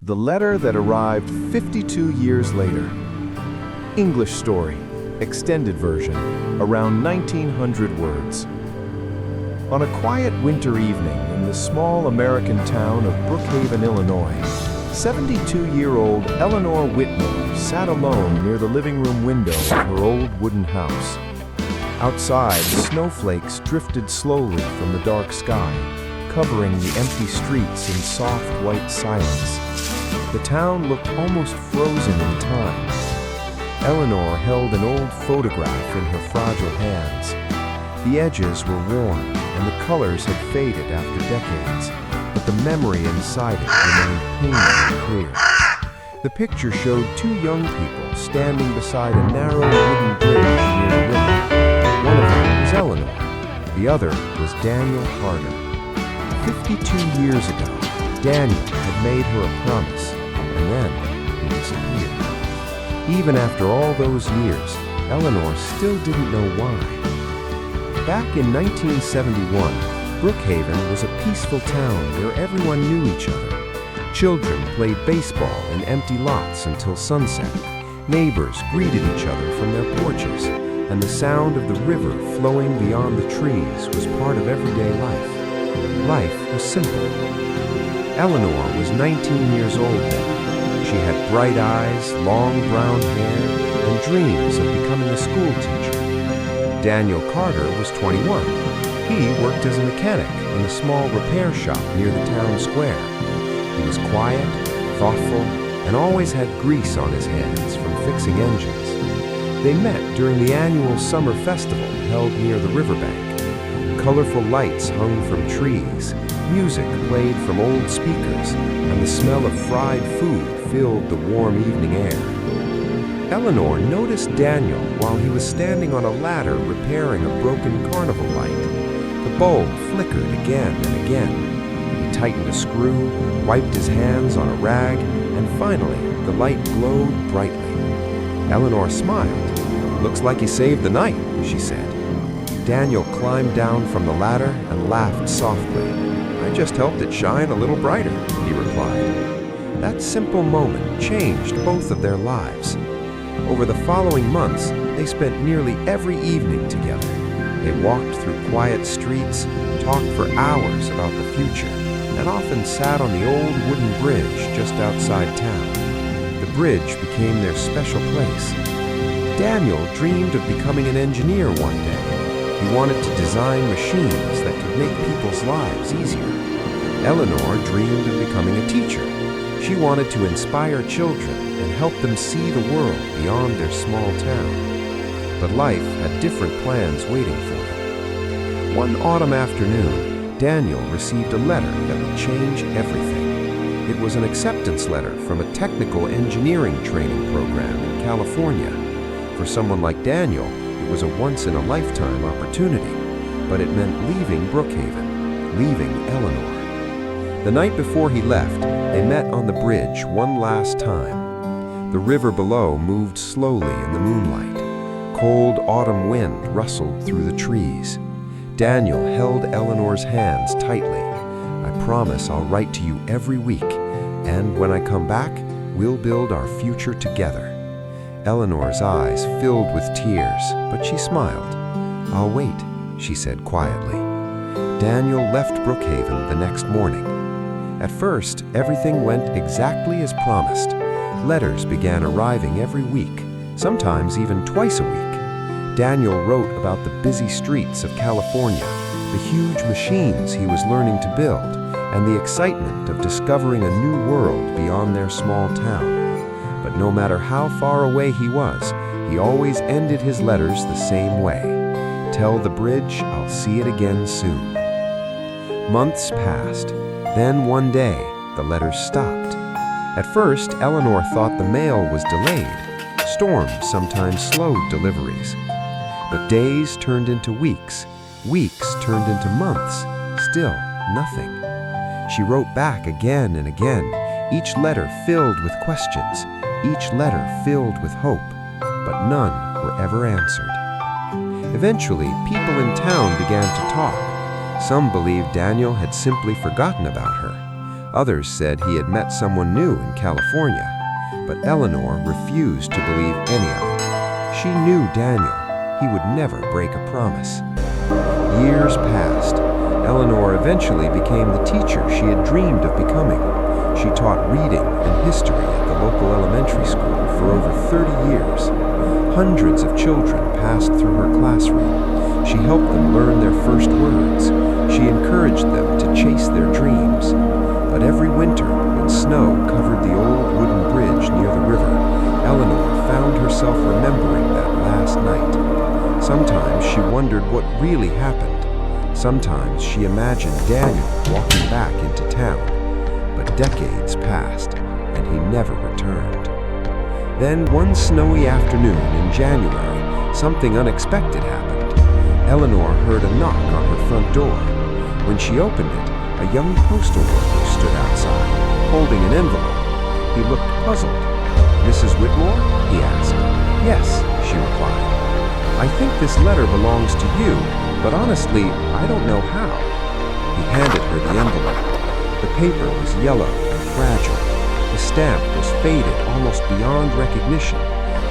The letter that arrived 52 years later. English story, extended version, around 1900 words. On a quiet winter evening in the small American town of Brookhaven, Illinois, 72-year-old Eleanor Whitmore sat alone near the living room window of her old wooden house. Outside, snowflakes drifted slowly from the dark sky, covering the empty streets in soft white silence. The town looked almost frozen in time. Eleanor held an old photograph in her fragile hands. The edges were worn, and the colors had faded after decades, but the memory inside it remained painfully clear. The picture showed two young people standing beside a narrow wooden bridge near the river. One of them was Eleanor. The other was Daniel Carter. 52 years ago, Daniel had made her a promise, and then he disappeared. Even after all those years, Eleanor still didn't know why. Back in 1971, Brookhaven was a peaceful town where everyone knew each other. Children played baseball in empty lots until sunset. Neighbors greeted each other from their porches, and the sound of the river flowing beyond the trees was part of everyday life. Life was simple. Eleanor was 19 years old then. She had bright eyes, long brown hair, and dreams of becoming a school teacher. Daniel Carter was 21. He worked as a mechanic in a small repair shop near the town square. He was quiet, thoughtful, and always had grease on his hands from fixing engines. They met during the annual summer festival held near the riverbank. Colorful lights hung from trees, music played from old speakers, and the smell of fried food filled the warm evening air. Eleanor noticed Daniel while he was standing on a ladder repairing a broken carnival light. The bulb flickered again and again. He tightened a screw, wiped his hands on a rag, and finally the light glowed brightly. Eleanor smiled. "Looks like you saved the night," she said. Daniel climbed down from the ladder and laughed softly. "I just helped it shine a little brighter," he replied. That simple moment changed both of their lives. Over the following months, they spent nearly every evening together. They walked through quiet streets, talked for hours about the future, and often sat on the old wooden bridge just outside town. The bridge became their special place. Daniel dreamed of becoming an engineer one day. He wanted to design machines that could make people's lives easier. Eleanor dreamed of becoming a teacher. She wanted to inspire children and help them see the world beyond their small town. But life had different plans waiting for them. One autumn afternoon, Daniel received a letter that would change everything. It was an acceptance letter from a technical engineering training program in California. For someone like Daniel, it was a once-in-a-lifetime opportunity, but it meant leaving Brookhaven, leaving Eleanor. The night before he left, they met on the bridge one last time. The river below moved slowly in the moonlight. Cold autumn wind rustled through the trees. Daniel held Eleanor's hands tightly. "I promise I'll write to you every week, and when I come back, we'll build our future together." Eleanor's eyes filled with tears, but she smiled. "I'll wait," she said quietly. Daniel left Brookhaven the next morning. At first, everything went exactly as promised. Letters began arriving every week, sometimes even twice a week. Daniel wrote about the busy streets of California, the huge machines he was learning to build, and the excitement of discovering a new world beyond their small town. But no matter how far away he was, he always ended his letters the same way. "Tell the bridge I'll see it again soon." Months passed. Then one day, the letters stopped. At first, Eleanor thought the mail was delayed. Storms sometimes slowed deliveries. But days turned into weeks. Weeks turned into months. Still, nothing. She wrote back again and again, each letter filled with questions, each letter filled with hope, but none were ever answered. Eventually, people in town began to talk. Some believed Daniel had simply forgotten about her. Others said he had met someone new in California, but Eleanor refused to believe any of it. She knew Daniel. He would never break a promise. Years passed. Eleanor eventually became the teacher she had dreamed of becoming. She taught reading and history at the local elementary school for over 30 years. Hundreds of children passed through her classroom. She helped them learn their first words. She encouraged them to chase their dreams. But every winter, when snow covered the old wooden bridge near the river, Eleanor found herself remembering that last night. Sometimes she wondered what really happened. Sometimes she imagined Daniel walking back into town. But decades passed, and he never returned. Then one snowy afternoon in January, something unexpected happened. Eleanor heard a knock on her front door. When she opened it, a young postal worker stood outside, holding an envelope. He looked puzzled. "Mrs. Whitmore?" he asked. "Yes," she replied. "I think this letter belongs to you, but honestly, I don't know how." He handed her the envelope. The paper was yellow and fragile. The stamp was faded almost beyond recognition,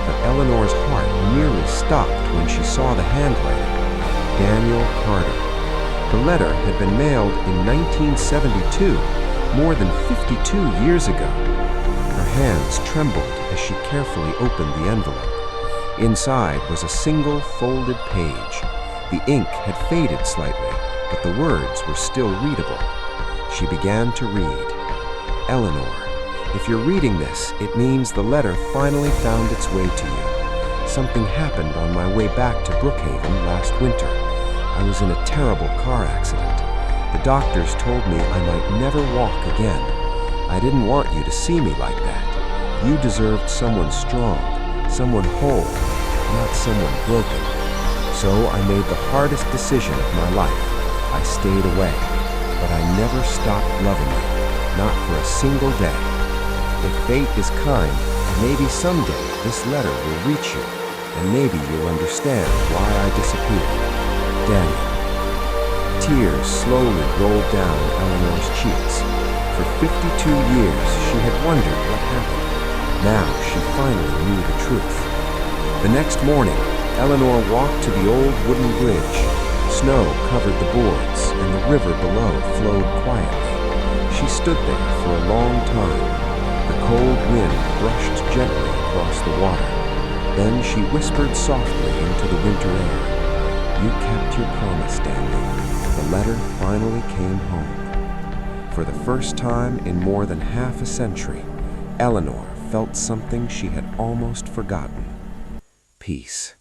but Eleanor's heart nearly stopped when she saw the handwriting. Daniel Carter. The letter had been mailed in 1972, more than 52 years ago. Her hands trembled as she carefully opened the envelope. Inside was a single folded page. The ink had faded slightly, but the words were still readable. She began to read. "Eleanor, if you're reading this, it means the letter finally found its way to you. Something happened on my way back to Brookhaven last winter. I was in a terrible car accident. The doctors told me I might never walk again. I didn't want you to see me like that. You deserved someone strong, someone whole, not someone broken. So I made the hardest decision of my life. I stayed away. But I never stopped loving you, not for a single day. If fate is kind, maybe someday this letter will reach you, and maybe you'll understand why I disappeared. Daniel." Tears slowly rolled down Eleanor's cheeks. For 52 years, she had wondered what happened. Now she finally knew the truth. The next morning, Eleanor walked to the old wooden bridge. Snow covered the boards, and the river below flowed quietly. She stood there for a long time. The cold wind brushed gently across the water. Then she whispered softly into the winter air. "You kept your promise, Daniel." The letter finally came home. For the first time in more than half a century, Eleanor felt something she had almost forgotten: peace.